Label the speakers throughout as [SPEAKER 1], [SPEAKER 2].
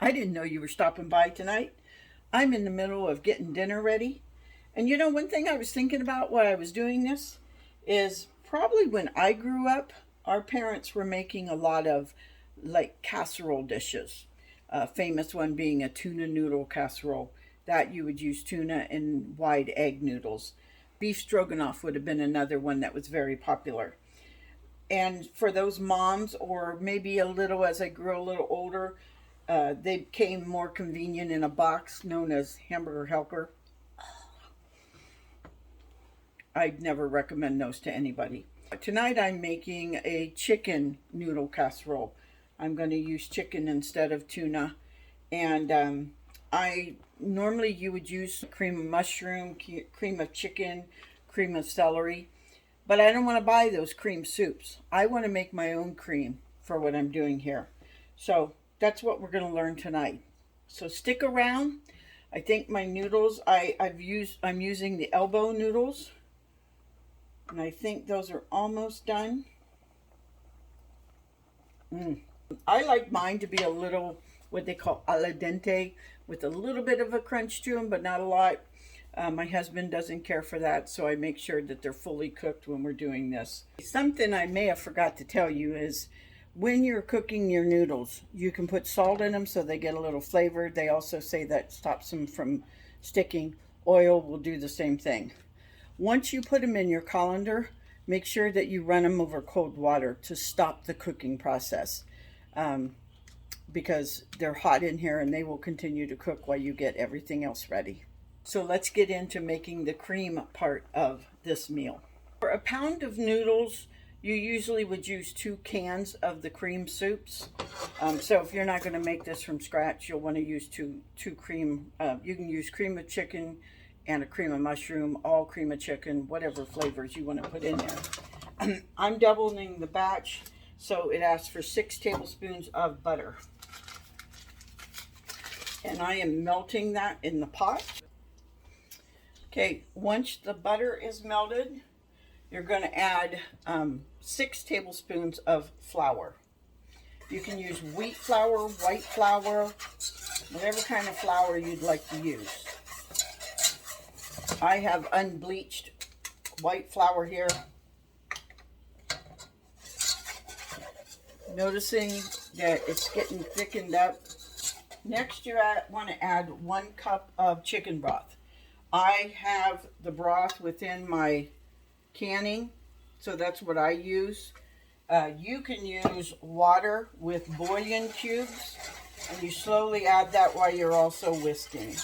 [SPEAKER 1] I didn't know you were stopping by tonight. I'm in the middle of getting dinner ready. And you know, one thing I was thinking about while I was doing this is probably when I grew up, our parents were making a lot of like casserole dishes. A famous one being a tuna noodle casserole. That you would use tuna and wide egg noodles. Beef stroganoff would have been another one that was very popular. And for those moms, or maybe a little as I grew a little older, they became more convenient in a box known as hamburger helper. I'd never recommend those to anybody. Tonight I'm making a chicken noodle casserole. I'm going to use chicken instead of tuna. And I normally you would use cream of mushroom, cream of chicken, cream of celery. But I don't want to buy those cream soups. I want to make my own cream for what I'm doing here. So that's what we're going to learn tonight. So stick around. I think my noodles, I'm using the elbow noodles. And I think those are almost done. I like mine to be a little, what they call al dente, with a little bit of a crunch to them, but not a lot. My husband doesn't care for that, so I make sure that they're fully cooked when we're doing this. Something I may have forgot to tell you is when you're cooking your noodles, you can put salt in them so they get a little flavor. They also say that stops them from sticking. Oil will do the same thing. Once you put them in your colander, make sure that you run them over cold water to stop the cooking process, because they're hot in here and they will continue to cook while you get everything else ready. So let's get into making the cream part of this meal. For a pound of noodles, you usually would use 2 cans of the cream soups. So if you're not going to make this from scratch, you'll want to use two cream. You can use cream of chicken and a cream of mushroom, all cream of chicken, whatever flavors you want to put in there. I'm doubling the batch, so it asks for 6 tablespoons of butter. And I am melting that in the pot. Okay, once the butter is melted, you're going to add 6 tablespoons of flour. You can use wheat flour, white flour, whatever kind of flour you'd like to use. I have unbleached white flour here. Noticing that it's getting thickened up. Next, you want to add 1 cup of chicken broth. I have the broth within my canning, so that's what I use. You can use water with bouillon cubes, and you slowly add that while you're also whisking.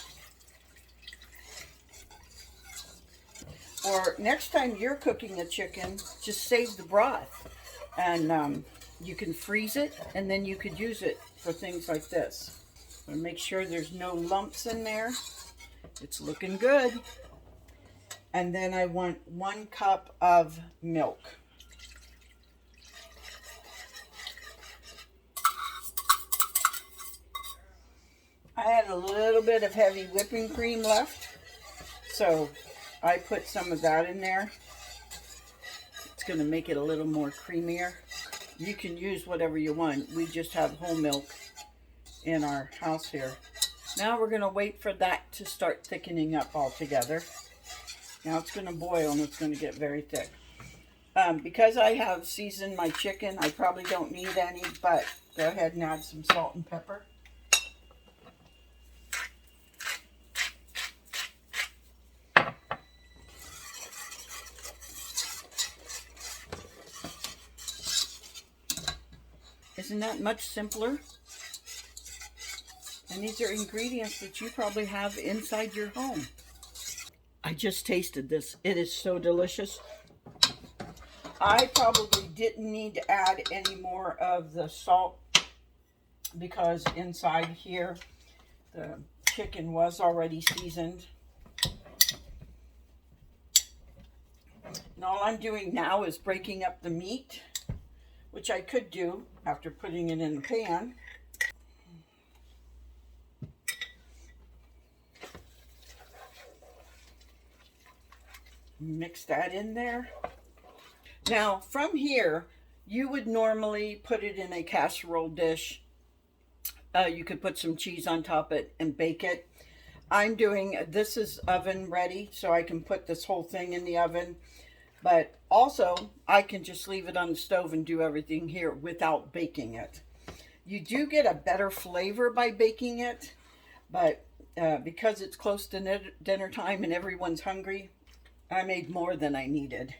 [SPEAKER 1] Or next time you're cooking a chicken, just save the broth, and you can freeze it, and then you could use it for things like this. And make sure there's no lumps in there. It's looking good. And then I want 1 cup of milk. I had a little bit of heavy whipping cream left, so I put some of that in there. It's going to make it a little more creamier. You can use whatever you want. We just have whole milk in our house here. Now we're going to wait for that to start thickening up altogether. Now it's going to boil and it's going to get very thick. Because I have seasoned my chicken, I probably don't need any, but go ahead and add some salt and pepper. Isn't that much simpler? And these are ingredients that you probably have inside your home. I just tasted this. It is so delicious. I probably didn't need to add any more of the salt because inside here the chicken was already seasoned. And all I'm doing now is breaking up the meat, which I could do after putting it in the pan. Mix that in there. Now from here, you would normally put it in a casserole dish You could put some cheese on top of it and bake it. I'm doing, this is oven ready, so I can put this whole thing in the oven. But also, I can just leave it on the stove and do everything here without baking it. You do get a better flavor by baking it, but because it's close to dinner time and everyone's hungry, I made more than I needed.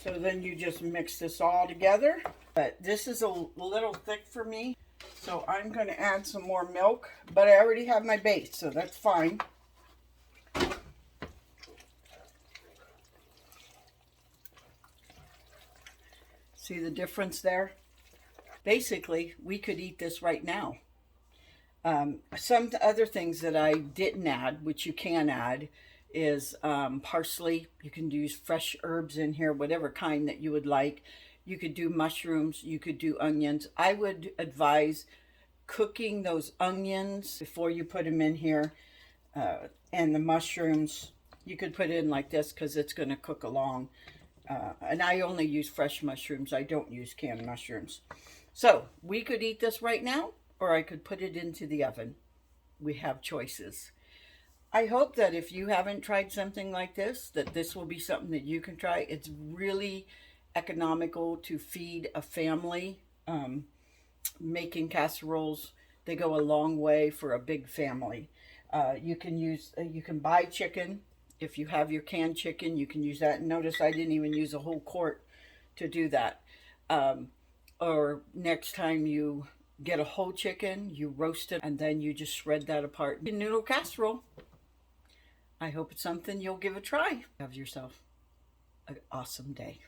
[SPEAKER 1] So then you just mix this all together. But this is a little thick for me, so I'm going to add some more milk. But I already have my base, so that's fine. See the difference there? Basically, we could eat this right now. Some other things that I didn't add, which you can add, is parsley. You can use fresh herbs in here, whatever kind that you would like. You could do mushrooms. You could do onions. I would advise cooking those onions before you put them in here. And the mushrooms, you could put it in like this because it's going to cook along. And I only use fresh mushrooms. I don't use canned mushrooms. So we could eat this right now, or I could put it into the oven. We have choices. I hope that if you haven't tried something like this, that this will be something that you can try. It's really economical to feed a family. Making casseroles, they go a long way for a big family. You can buy chicken. If you have your canned chicken, you can use that. And notice I didn't even use a whole quart to do that. Or next time you get a whole chicken, you roast it, and then you just shred that apart. Chicken noodle casserole. I hope it's something you'll give a try. Have yourself an awesome day.